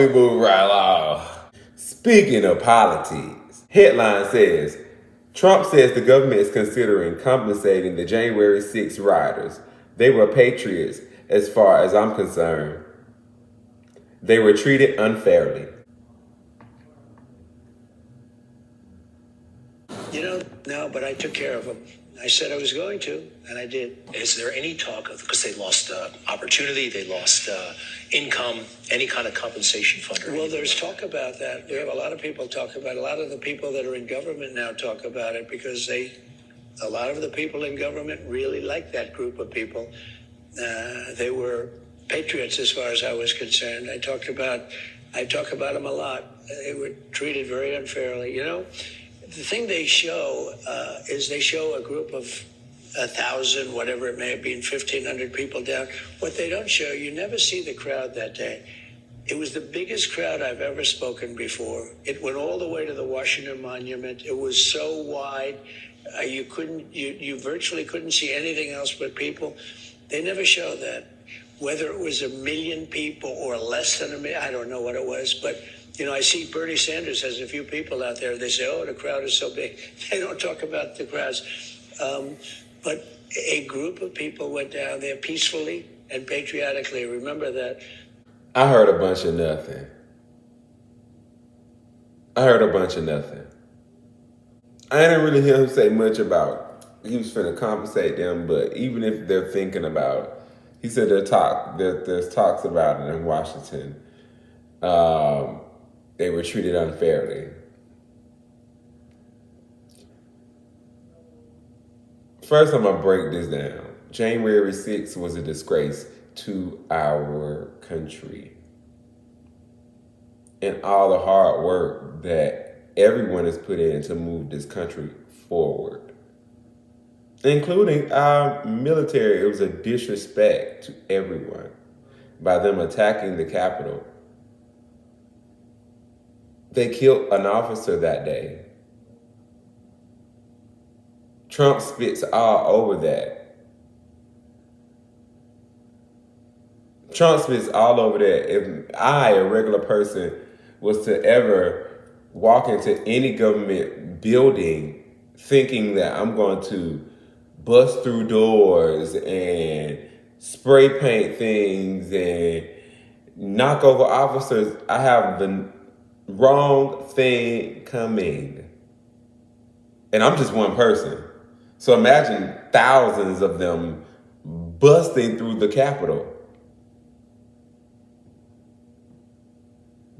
We move right along. Speaking of politics, headline says, Trump says the government is considering compensating the January 6 rioters. They were patriots as far as I'm concerned. They were treated unfairly. No, but I took care of them. I said I was going to, and I did. Is there any talk of, because they lost opportunity, they lost income, any kind of compensation fund? Well, there's talk about that. We have a lot of people talk about it. A lot of the people that are in government now talk about it because a lot of the people in government really like that group of people. They were patriots as far as I was concerned. I talk about them a lot. They were treated very unfairly. The thing they show is they show a group of 1,000, whatever it may have been, 1,500 people down. What they don't show, you never see the crowd that day. It was the biggest crowd I've ever spoken before. It went all the way to the Washington Monument. It was so wide, you virtually couldn't see anything else but people. They never show that. Whether it was 1 million people or less than 1 million, I don't know what it was, but I see Bernie Sanders has a few people out there. They say, oh, the crowd is so big. They don't talk about the crowds. But a group of people went down there peacefully and patriotically. Remember that. I heard a bunch of nothing. I didn't really hear him say much about he was finna compensate them, but even if they're thinking about it, he said there's talks about it in Washington. They were treated unfairly. First, I'm going to break this down. January 6th was a disgrace to our country. And all the hard work that everyone has put in to move this country forward, including our military. It was a disrespect to everyone by them attacking the Capitol. They killed an officer that day. Trump spits all over that. If I, a regular person, was to ever walk into any government building thinking that I'm going to bust through doors and spray paint things and knock over officers, I have the wrong thing coming. And I'm just one person. So imagine thousands of them busting through the Capitol.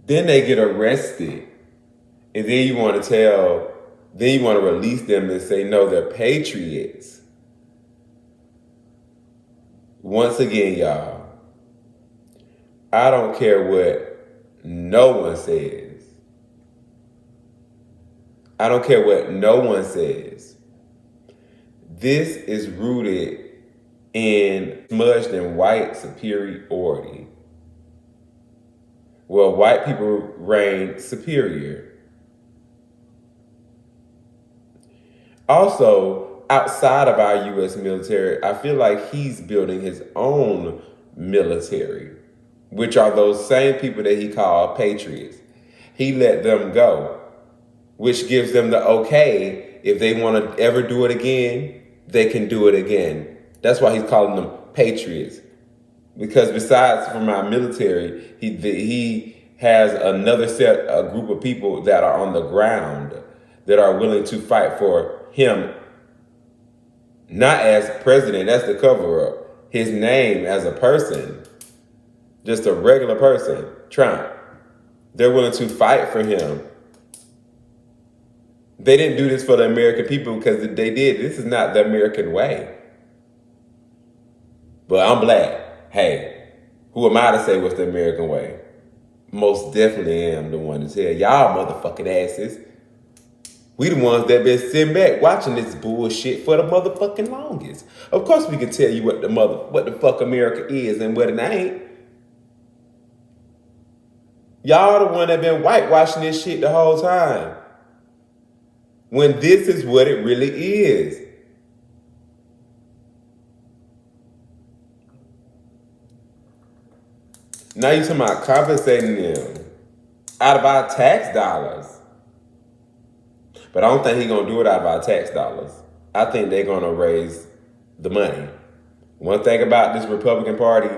Then they get arrested. And then you want to release them and say, no, they're patriots. Once again, y'all, I don't care what no one says. This is rooted in smudged in white superiority. Well, white people reign superior. Also, outside of our U.S. military, I feel like he's building his own military, which are those same people that he called patriots. He let them go, which gives them the okay. If they want to ever do it again, they can do it again. That's why he's calling them patriots. Because besides from our military, he has a group of people that are on the ground that are willing to fight for him, not as president, that's the cover-up. His name as a person, just a regular person, Trump. They're willing to fight for him. They didn't do this for the American people because if they did, this is not the American way. But I'm black. Hey, who am I to say what's the American way? Most definitely am the one to tell y'all motherfucking asses. We the ones that been sitting back watching this bullshit for the motherfucking longest. Of course we can tell you what the fuck America is and what it ain't. Y'all the one that been whitewashing this shit the whole time. When this is what it really is. Now you're talking about compensating them. out of our tax dollars. But I don't think he's going to do it out of our tax dollars. I think they're going to raise the money. One thing about this Republican Party,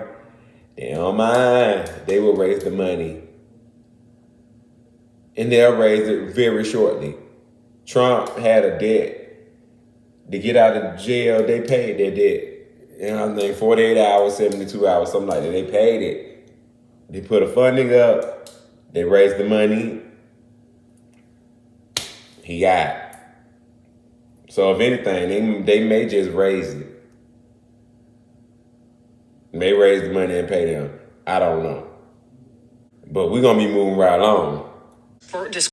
they don't mind. They will raise the money. And they'll raise it very shortly. Trump had a debt. To get out of jail, they paid their debt. I think 48 hours, 72 hours, something like that. They paid it. They put a funding up. They raised the money. He got it. So if anything, they may just raise it. May raise the money and pay them. I don't know. But we're going to be moving right along.